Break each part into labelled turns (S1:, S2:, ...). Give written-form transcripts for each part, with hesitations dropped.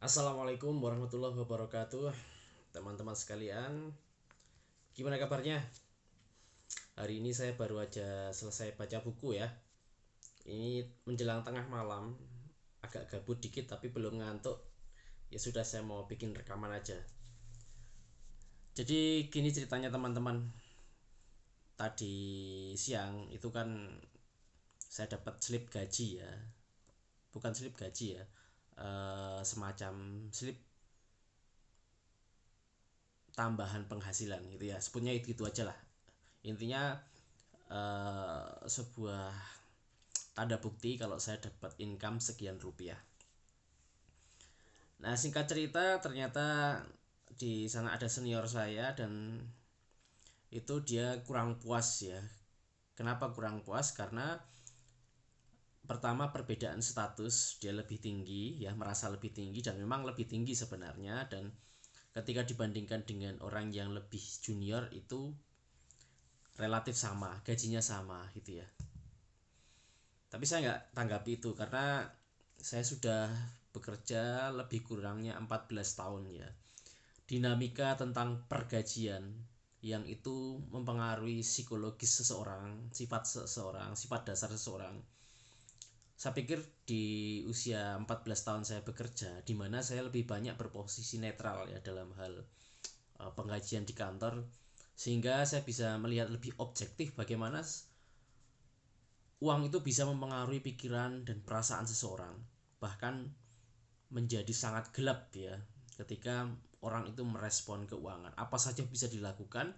S1: Assalamualaikum warahmatullahi wabarakatuh. Teman-teman sekalian, gimana kabarnya? Hari ini saya baru aja selesai baca buku ya. Ini menjelang tengah malam, agak gabut dikit tapi belum ngantuk. Ya sudah, saya mau bikin rekaman aja. Jadi gini ceritanya teman-teman. Tadi siang itu kan saya dapat slip gaji ya. Bukan slip gaji ya. Semacam slip tambahan penghasilan gitu ya. Sebutnya itu aja lah. Intinya sebuah tanda bukti kalau saya dapat income sekian rupiah. Nah, singkat cerita, ternyata di sana ada senior saya dan itu dia kurang puas ya. Kenapa kurang puas? Karena pertama perbedaan status, dia lebih tinggi ya, merasa lebih tinggi dan memang lebih tinggi sebenarnya, dan ketika dibandingkan dengan orang yang lebih junior itu relatif sama, gajinya sama gitu ya. Tapi saya nggak tanggapi itu karena saya sudah bekerja lebih kurangnya 14 tahun ya. Dinamika tentang pergajian yang itu mempengaruhi psikologis seseorang, sifat seseorang, sifat dasar seseorang. Saya pikir di usia 14 tahun saya bekerja, di mana saya lebih banyak berposisi netral ya dalam hal penggajian di kantor, sehingga saya bisa melihat lebih objektif bagaimana uang itu bisa mempengaruhi pikiran dan perasaan seseorang, bahkan menjadi sangat gelap ya ketika orang itu merespon keuangan. Apa saja bisa dilakukan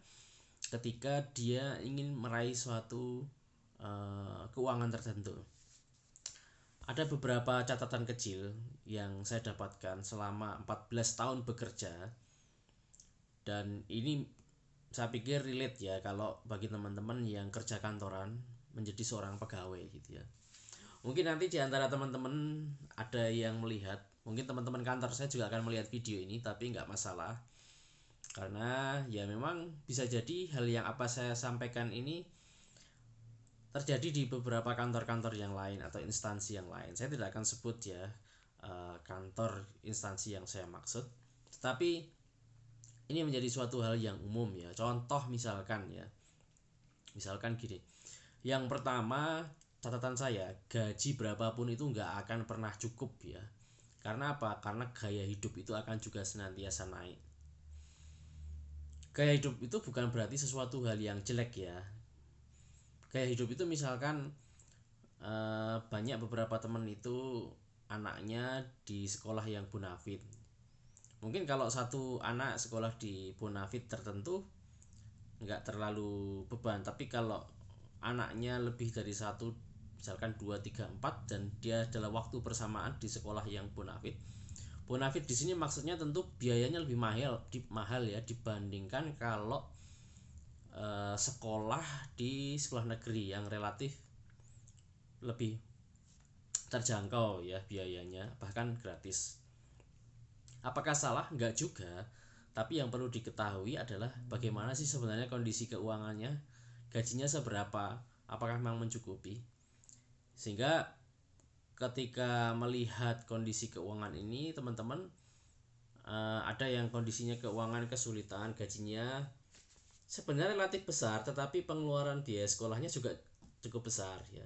S1: ketika dia ingin meraih suatu keuangan tertentu. Ada beberapa catatan kecil yang saya dapatkan selama 14 tahun bekerja, dan ini saya pikir relate ya kalau bagi teman-teman yang kerja kantoran menjadi seorang pegawai gitu ya. Mungkin nanti di antara teman-teman ada yang melihat, mungkin teman-teman kantor saya juga akan melihat video ini, tapi nggak masalah. Karena ya memang bisa jadi hal yang apa saya sampaikan ini terjadi di beberapa kantor-kantor yang lain atau instansi yang lain. Saya tidak akan sebut ya kantor instansi yang saya maksud, tetapi ini menjadi suatu hal yang umum ya. Contoh misalkan ya, misalkan gini. Yang pertama, catatan saya, gaji berapapun itu nggak akan pernah cukup ya. Karena apa? Karena gaya hidup itu akan juga senantiasa naik. Gaya hidup itu bukan berarti sesuatu hal yang jelek ya. Gaya hidup itu misalkan banyak beberapa teman itu anaknya di sekolah yang bonafit. Mungkin kalau satu anak sekolah di bonafit tertentu nggak terlalu beban, tapi kalau anaknya lebih dari satu, misalkan 2 3 4, dan dia adalah waktu bersamaan di sekolah yang bonafit. Bonafit di sini maksudnya tentu biayanya lebih mahal ya dibandingkan kalau sekolah di sekolah negeri yang relatif lebih terjangkau ya biayanya, bahkan gratis. Apakah salah? Enggak juga. Tapi yang perlu diketahui adalah bagaimana sih sebenarnya kondisi keuangannya, gajinya seberapa, apakah memang mencukupi. Sehingga ketika melihat kondisi keuangan ini, teman-teman, ada yang kondisinya keuangan kesulitan, gajinya sebenarnya relatif besar, tetapi pengeluaran biaya sekolahnya juga cukup besar ya.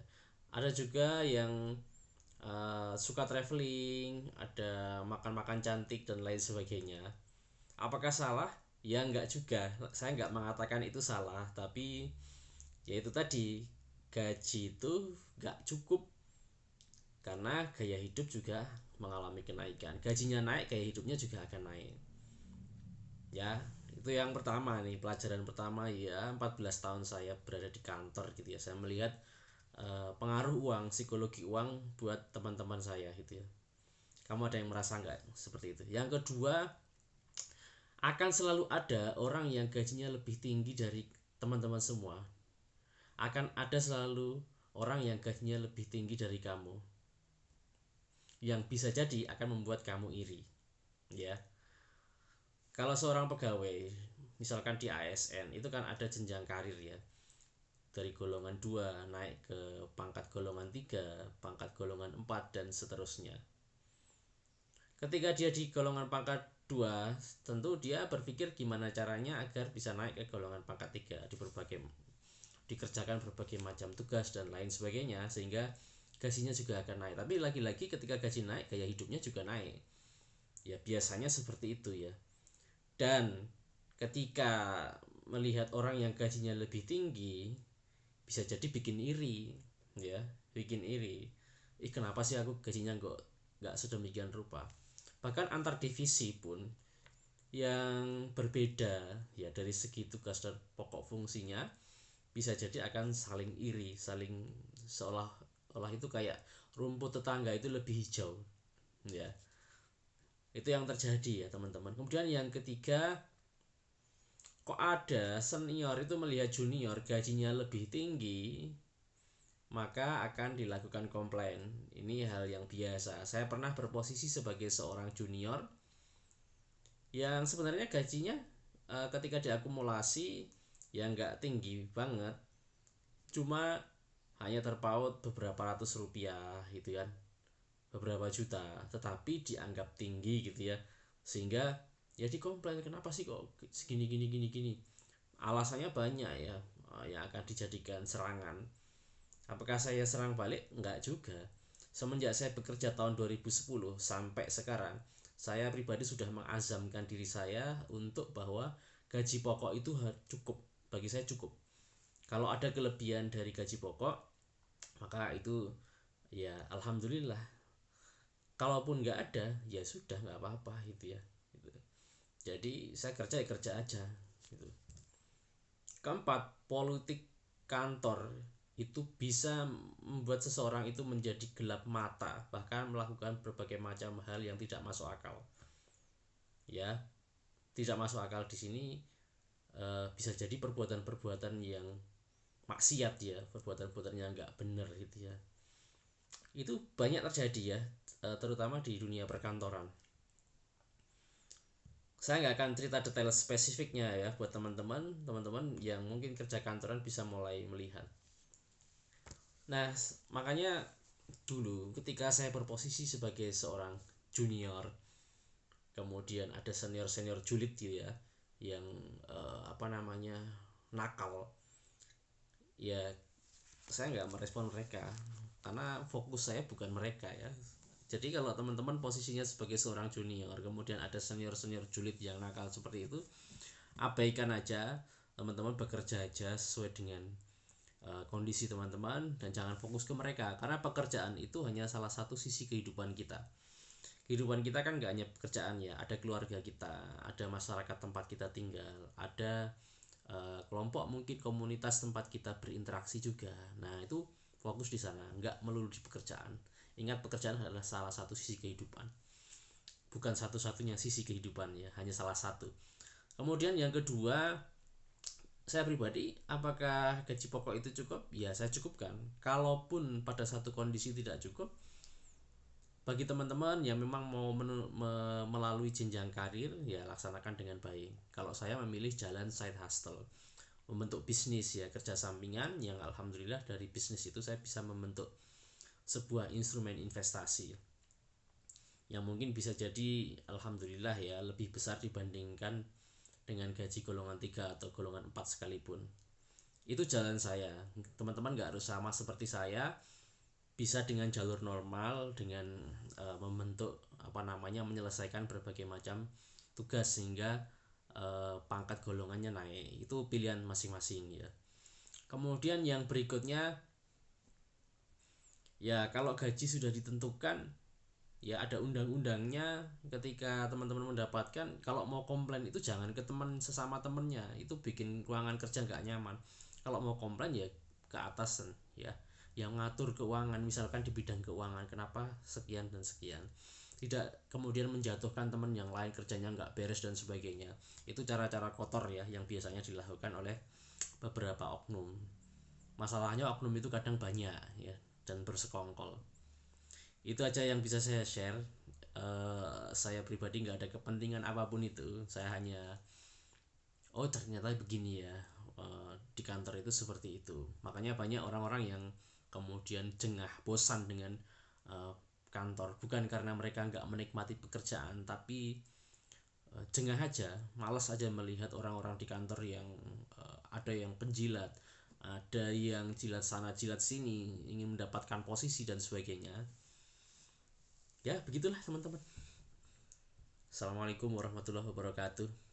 S1: Ada juga yang suka traveling, ada makan-makan cantik dan lain sebagainya. Apakah salah? Ya enggak juga. Saya enggak mengatakan itu salah, tapi ya itu tadi, gaji itu enggak cukup karena gaya hidup juga mengalami kenaikan. Gajinya naik, gaya hidupnya juga akan naik. Ya, itu yang pertama nih, pelajaran pertama ya, 14 tahun saya berada di kantor gitu ya. Saya melihat pengaruh uang, psikologi uang buat teman-teman saya gitu ya. Kamu ada yang merasa nggak seperti itu? Yang kedua, akan selalu ada orang yang gajinya lebih tinggi dari teman-teman semua. Akan ada selalu orang yang gajinya lebih tinggi dari kamu, yang bisa jadi akan membuat kamu iri ya. Kalau seorang pegawai misalkan di ASN itu kan ada jenjang karir ya, dari golongan 2 naik ke pangkat golongan 3, pangkat golongan 4, dan seterusnya. Ketika dia di golongan pangkat 2, tentu dia berpikir gimana caranya agar bisa naik ke golongan pangkat 3 dikerjakan berbagai macam tugas dan lain sebagainya, sehingga gajinya juga akan naik. Tapi lagi-lagi ketika gaji naik, gaya hidupnya juga naik. Ya biasanya seperti itu ya. Dan ketika melihat orang yang gajinya lebih tinggi, bisa jadi bikin iri ya, bikin iri. Kenapa sih aku gajinya kok nggak sedemikian rupa. Bahkan antar divisi pun yang berbeda ya dari segi tugas dan pokok fungsinya bisa jadi akan saling iri, saling seolah-olah itu kayak rumput tetangga itu lebih hijau ya. Itu yang terjadi ya teman-teman. Kemudian yang ketiga, kok ada senior itu melihat junior gajinya lebih tinggi, maka akan dilakukan komplain. Ini hal yang biasa. Saya pernah berposisi sebagai seorang junior yang sebenarnya gajinya ketika diakumulasi ya nggak tinggi banget, cuma hanya terpaut beberapa ratus rupiah gitu kan, beberapa juta, tetapi dianggap tinggi gitu ya, sehingga ya dikomplain, kenapa sih kok segini gini gini gini. Alasannya banyak ya, yang akan dijadikan serangan. Apakah saya serang balik? Enggak juga. Semenjak saya bekerja tahun 2010 sampai sekarang, saya pribadi sudah mengazamkan diri saya untuk bahwa gaji pokok itu cukup, bagi saya cukup. Kalau ada kelebihan dari gaji pokok, maka itu ya alhamdulillah. Kalaupun nggak ada, ya sudah nggak apa-apa gitu ya. Gitu. Jadi saya kerja ya kerja aja. Gitu. Keempat, politik kantor itu bisa membuat seseorang itu menjadi gelap mata, bahkan melakukan berbagai macam hal yang tidak masuk akal. Ya, tidak masuk akal di sini bisa jadi perbuatan-perbuatan yang maksiat ya, perbuatan-perbuatan yang nggak benar gitu ya. Itu banyak terjadi ya, terutama di dunia perkantoran. Saya nggak akan cerita detail spesifiknya ya buat teman-teman yang mungkin kerja kantoran bisa mulai melihat. Nah, makanya dulu ketika saya berposisi sebagai seorang junior, kemudian ada senior julid gitu ya, yang nakal, ya saya nggak merespon mereka karena fokus saya bukan mereka ya. Jadi kalau teman-teman posisinya sebagai seorang junior, kemudian ada senior julid yang nakal seperti itu, abaikan aja, teman-teman bekerja aja sesuai dengan kondisi teman-teman dan jangan fokus ke mereka, karena pekerjaan itu hanya salah satu sisi kehidupan kita. Kehidupan kita kan gak hanya pekerjaan ya, ada keluarga kita, ada masyarakat tempat kita tinggal, ada kelompok mungkin komunitas tempat kita berinteraksi juga. Nah itu fokus di sana, nggak melulu di pekerjaan. Ingat, pekerjaan adalah salah satu sisi kehidupan, bukan satu-satunya sisi kehidupan ya, hanya salah satu. Kemudian yang kedua, saya pribadi, apakah gaji pokok itu cukup? Ya saya cukupkan. Kalaupun pada satu kondisi tidak cukup, bagi teman-teman yang memang mau melalui jenjang karir, ya laksanakan dengan baik. Kalau saya memilih jalan side hustle, membentuk bisnis ya, kerja sampingan, yang alhamdulillah dari bisnis itu saya bisa membentuk sebuah instrumen investasi yang mungkin bisa jadi alhamdulillah ya lebih besar dibandingkan dengan gaji golongan 3 atau golongan 4 sekalipun. Itu jalan saya. Teman-teman gak harus sama seperti saya, bisa dengan jalur normal, dengan membentuk menyelesaikan berbagai macam tugas sehingga pangkat golongannya naik. Itu pilihan masing-masing ya. Kemudian yang berikutnya, ya kalau gaji sudah ditentukan, ya ada undang-undangnya. Ketika teman-teman mendapatkan, kalau mau komplain itu jangan ke teman sesama temennya, itu bikin ruangan kerja nggak nyaman. Kalau mau komplain ya ke atasan ya, yang ngatur keuangan, misalkan di bidang keuangan kenapa sekian dan sekian. Tidak kemudian menjatuhkan teman yang lain kerjanya nggak beres dan sebagainya. Itu cara-cara kotor ya yang biasanya dilakukan oleh beberapa oknum. Masalahnya oknum itu kadang banyak ya dan bersekongkol. Itu aja yang bisa saya share. Saya pribadi nggak ada kepentingan apapun itu, saya hanya ternyata begini ya, di kantor itu seperti itu. Makanya banyak orang-orang yang kemudian jengah, bosan dengan kantor, bukan karena mereka nggak menikmati pekerjaan, tapi jengah aja, malas aja melihat orang-orang di kantor yang ada yang penjilat, ada yang jilat sana jilat sini, ingin mendapatkan posisi dan sebagainya. Ya begitulah teman-teman. Assalamualaikum warahmatullahi wabarakatuh.